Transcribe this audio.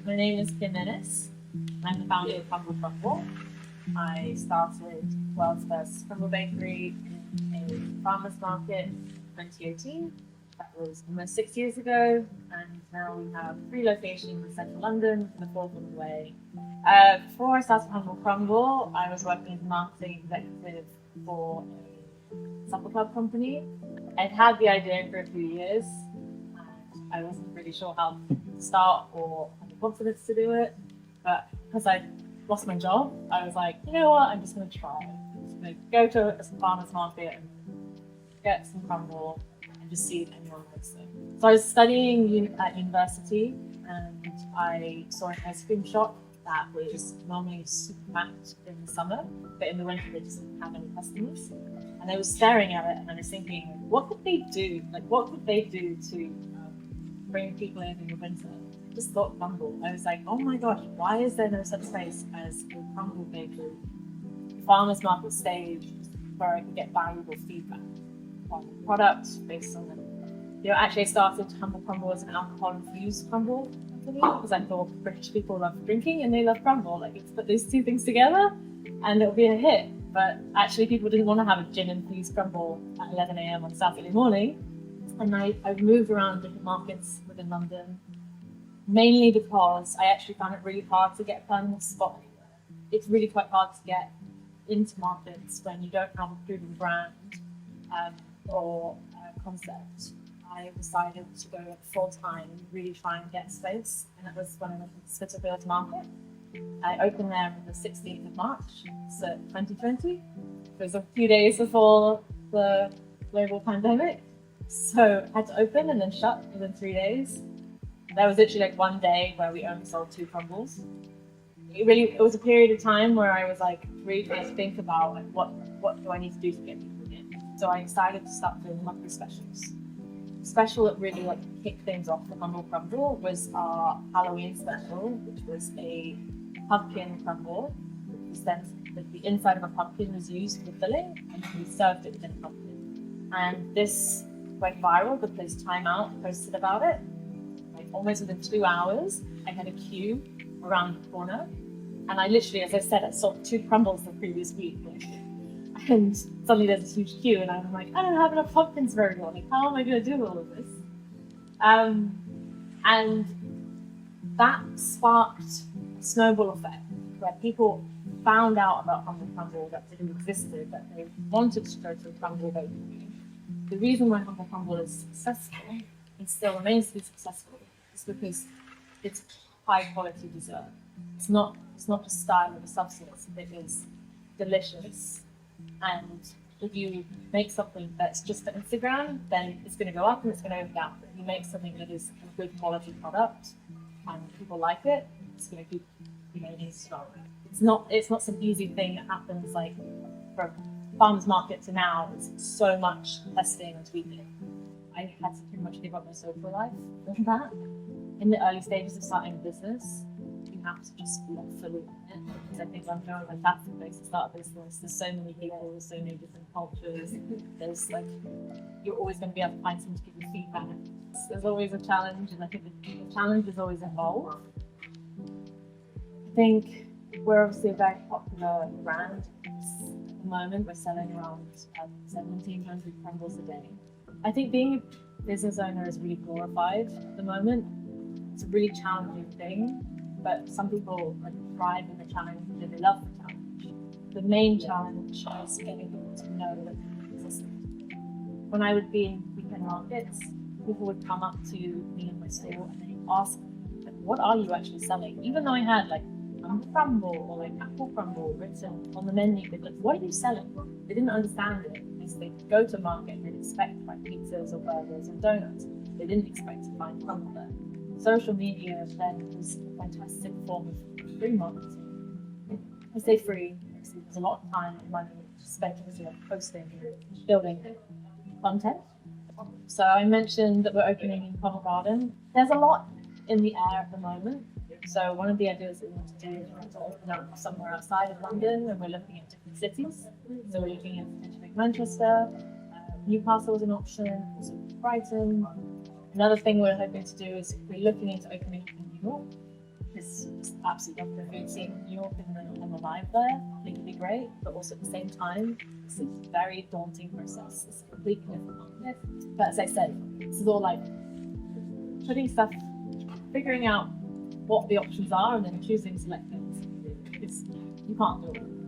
My name is Flynn. I'm the founder of Humble Crumble. I started the world's first crumble bakery in a farmer's market in 2018. That was almost 6 years ago, and now we have 3 locations in central London and the 4th on the way. Before I started Humble Crumble, I was working as a marketing executive for a supper club company. I'd had the idea for a few years, and I wasn't really sure how to start or had the confidence to do it. But because I lost my job, I was like, you know what, I'm just going to try it. I'm just going to go to a farmer's market and get some crumble and just see if anyone likes it. So I was studying at university, and I saw an ice cream shop that was normally super packed in the summer, but in the winter they just didn't have any customers. And I was staring at it, and I was thinking, what could they do? Like, what could they do to bring people in the winter? I just thought crumble. I was like, oh my gosh, why is there no such place as a crumble bakery? The farmers market stage where I could get valuable feedback on the product based on it. Actually I started Humble Crumble as an alcohol-infused crumble company because I thought British people love drinking and they love crumble. Like, let's put those 2 things together and it'll be a hit. But actually people didn't want to have a gin-infused crumble at 11 a.m. on Saturday morning. And I've moved around different markets within London, mainly because I actually found it really hard to get a permanent spot. It's really quite hard to get into markets when you don't have a proven brand or concept. I decided to go full-time and really try and get space, and that was when I went to Spitalfields Market. I opened there on the 16th of March, so 2020. It was a few days before the global pandemic, so I had to open and then shut within 3 days. There was literally like one day where we only sold 2 crumbles. It was a period of time where I was like really trying to think about like, what do I need to do to get people in. So I decided to start doing monthly specials. The special that really like kicked things off for Humble Crumble was our Halloween special, which was a pumpkin crumble. The inside of a pumpkin was used for filling, and we served it within a pumpkin. And this went viral because Time Out posted about it. Like almost within 2 hours, I had a queue around the corner, and I literally, as I said, I sold 2 crumbles the previous week, and suddenly there's this huge queue, and I'm like, I don't have enough pumpkins for everyone. Like, how am I going to do all of this? And that sparked a snowball effect where people found out about Humble Crumble, that it existed, that they wanted to go to a crumble bakery. The reason why Humble Crumble is successful and still remains to be successful is because it's high quality dessert. It's not just style or the substance, it is delicious. And if you make something that's just for Instagram, then it's going to go up and it's going to go down. If you make something that is a good quality product and people like it, it's going to keep remaining strong. It's not some easy thing that happens like from farmers market to now. It's so much testing and tweaking. I had to pretty much give up my social life with that. In the early stages of starting a business, you have to just be fully in it. Because I think I'm going like that's the place to start a business. There's so many people, there's so many different cultures. There's like you're always going to be able to find someone to give you feedback. There's always a challenge, and I think the challenge is always involved. I think we're obviously a very popular brand at the moment. We're selling around 1,700 crumbles a day. I think being a business owner is really glorified at the moment. It's a really challenging thing, but some people thrive in the challenge and they love the challenge. The main challenge is getting people to know that it existed. When I would be in weekend markets, people would come up to me in my store and they'd ask, like, what are you actually selling? Even though I had like crumble or like apple crumble written on the menu, they'd be like, what are you selling? They didn't understand it because they'd go to market and they'd expect like pizzas or burgers and donuts. They didn't expect to find crumble there. Social media then was a fantastic form of free marketing. I say free because there's a lot of time and money spent on posting and building content. So I mentioned that we're opening in Covent Garden. There's a lot in the air at the moment. So one of the ideas that we want to do is we want to open up somewhere outside of London, and we're looking at different cities. So we're looking at potentially Manchester, Newcastle is an option, also Brighton. Another thing we're hoping to do is we're looking into opening in New York. It's absolutely love the food scene in New York and I'm alive there. I think it'd be great, but also at the same time, it's a very daunting process. It's a completely different market. But as I said, this is all like putting stuff, figuring out what the options are and then choosing select things. Because you can't do it.